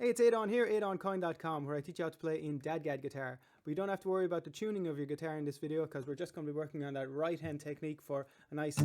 Hey, it's Adon here, AdonCoin.com, where I teach you how to play in DADGAD guitar. But you don't have to worry about the tuning of your guitar in this video, because we're just going to be working on that right hand technique for a nice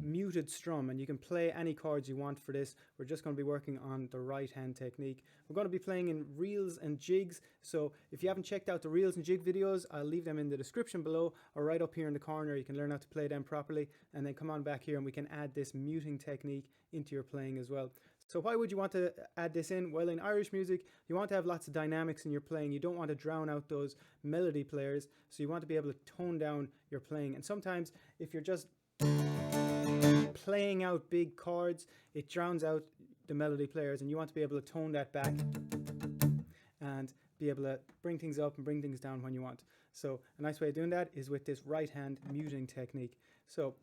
muted strum, and you can play any chords you want for this. We're just going to be working on the right hand technique. We're going to be playing in reels and jigs, so if you haven't checked out the reels and jig videos, I'll leave them in the description below or right up here in the corner. You can learn how to play them properly, and then come on back here and we can add this muting technique into your playing as well. So why would you want to add this in? Well, in Irish music, you want to have lots of dynamics in your playing. You don't want to drown out those melody players, so you want to be able to tone down your playing. And sometimes if you're just playing out big chords, it drowns out the melody players, and you want to be able to tone that back and be able to bring things up and bring things down when you want. So a nice way of doing that is with this right hand muting technique. So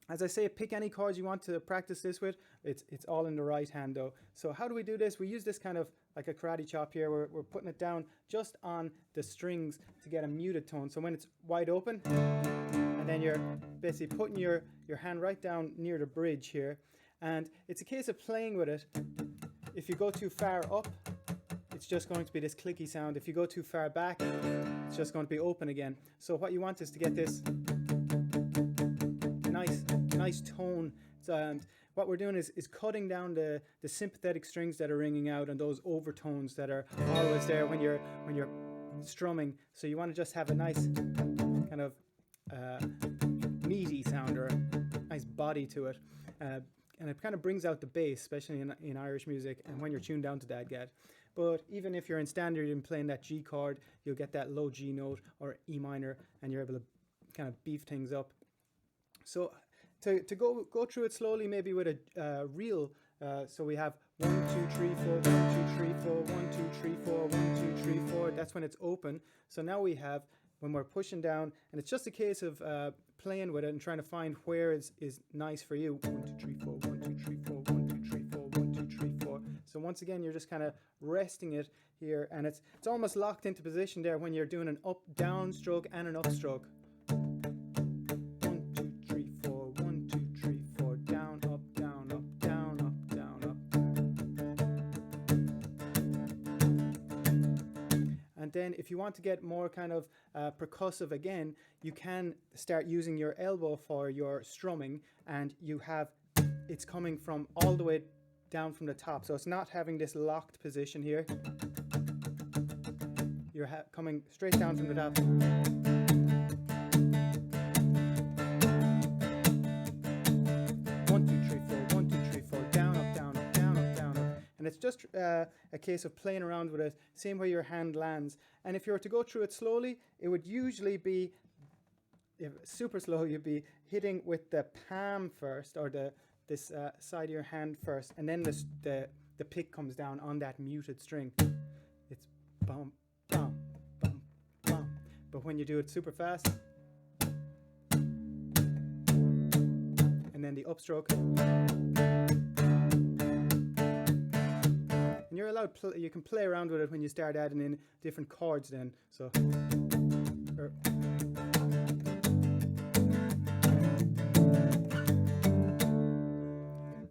as I say, pick any chords you want to practice this with. It's all in the right hand though. So how do we do this? We use this kind of like a karate chop here. We're putting it down just on the strings to get a muted tone. So when it's wide open, and then you're basically putting your hand right down near the bridge here. And it's a case of playing with it. If you go too far up, it's just going to be this clicky sound. If you go too far back, it's just going to be open again. So what you want is to get this nice tone. And what we're doing is cutting down the sympathetic strings that are ringing out and those overtones that are always there when you're strumming. So you want to just have a nice kind of meaty sound, or a nice body to it, and it kind of brings out the bass, especially in Irish music and when you're tuned down to DADGAD. But even if you're in standard and playing that G chord, you'll get that low G note or E minor, and you're able to kind of beef things up. So to go through it slowly, maybe with a reel. So we have 1, 2, 3, 4, 1, 2, 3, 4, 1, 2, 3, 4, 1, 2, 3, 4. That's when it's open. So now we have when we're pushing down, and it's just a case of playing with it and trying to find where is nice for you. 1, 2, 3, 4, 1, 2, 3, 4, 1, 2, 3, 4, 1, 2, 3, 4. So once again, you're just kind of resting it here, and it's almost locked into position there when you're doing an up-down stroke and an upstroke. 1, 2, 3, 4, 1, 2, 3, 4, down, up, down, up, down, up, down, up. And then if you want to get more kind of percussive again, you can start using your elbow for your strumming, and you have it's coming from all the way down from the top. So it's not having this locked position here. You're coming straight down from the top. 1, 2, 3, 4, 1, 2, 3, 4, down, up, down, up, down, up, down, up. And it's just a case of playing around with it, seeing where your hand lands. And if you were to go through it slowly, it would usually be, if super slow, you'd be hitting with the palm first, or this side of your hand first, and then the pick comes down on that muted string. It's bum, bum, bum, bum. But when you do it super fast, and then the upstroke, and you're allowed, you can play around with it when you start adding in different chords then. So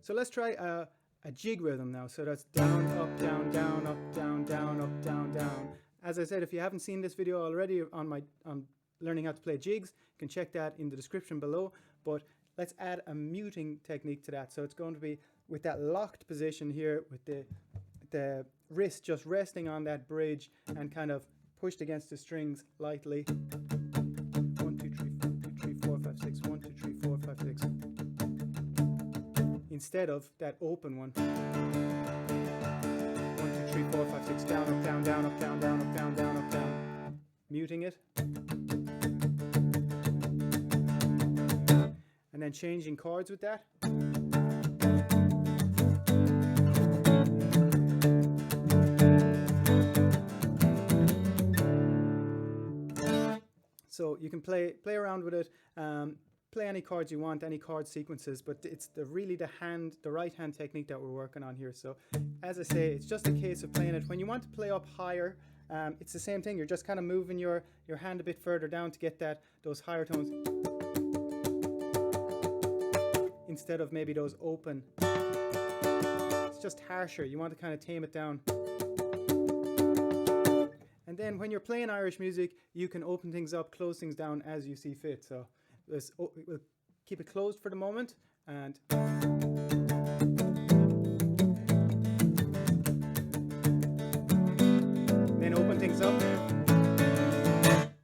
So let's try a jig rhythm now. So that's down, up, down, down, up, down, down, up, down, down. As I said, if you haven't seen this video already on learning how to play jigs, you can check that in the description below. But let's add a muting technique to that. So it's going to be with that locked position here, with the wrist just resting on that bridge and kind of pushed against the strings lightly. 1, 2, 3, 4, 1, 2, 3, 4, 5, 6, 1, 2, 3, 4, 5, 6. Instead of that open one. 1, 2, 3, 4, 5, 6, down, up, down, down, up, down, down, up, down, down, up, down. Muting it. And then changing chords with that. So you can play around with it. Play any chords you want, any chord sequences, but it's the right hand technique that we're working on here. So as I say, it's just a case of playing it. When you want to play up higher, it's the same thing. You're just kind of moving your hand a bit further down to get those higher tones, instead of maybe those open. It's just harsher. You want to kind of tame it down. And then when you're playing Irish music, you can open things up, close things down as you see fit. So we'll keep it closed for the moment, and then open things up.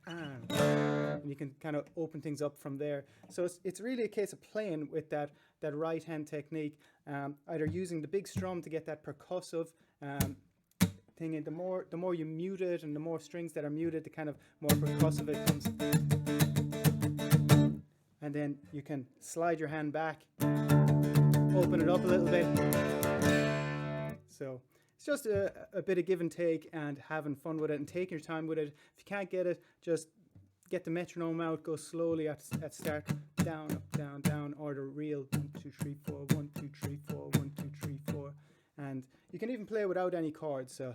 And you can kind of open things up from there. So it's really a case of playing with that right hand technique, either using the big strum to get that percussive thing in. The more you mute it, and the more strings that are muted, the kind of more percussive it comes. And then you can slide your hand back, open it up a little bit. So it's just a bit of give and take, and having fun with it and taking your time with it. If you can't get it, just get the metronome out, go slowly at start, down, up, down, down, or the real 1, 2, 3, 4, 1, 2, 3, 4, 1, 2, 3, 4. And you can even play without any chords. So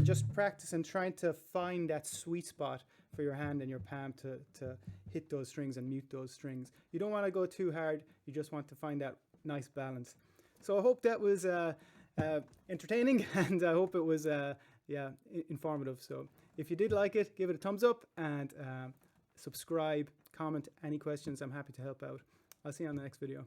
just practice and trying to find that sweet spot for your hand and your palm to hit those strings and mute those strings. You don't want to go too hard. You just want to find that nice balance. So I hope that was entertaining, and I hope it was informative. So if you did like it, give it a thumbs up, and subscribe, comment any questions. I'm happy to help out. I'll see you on the next video.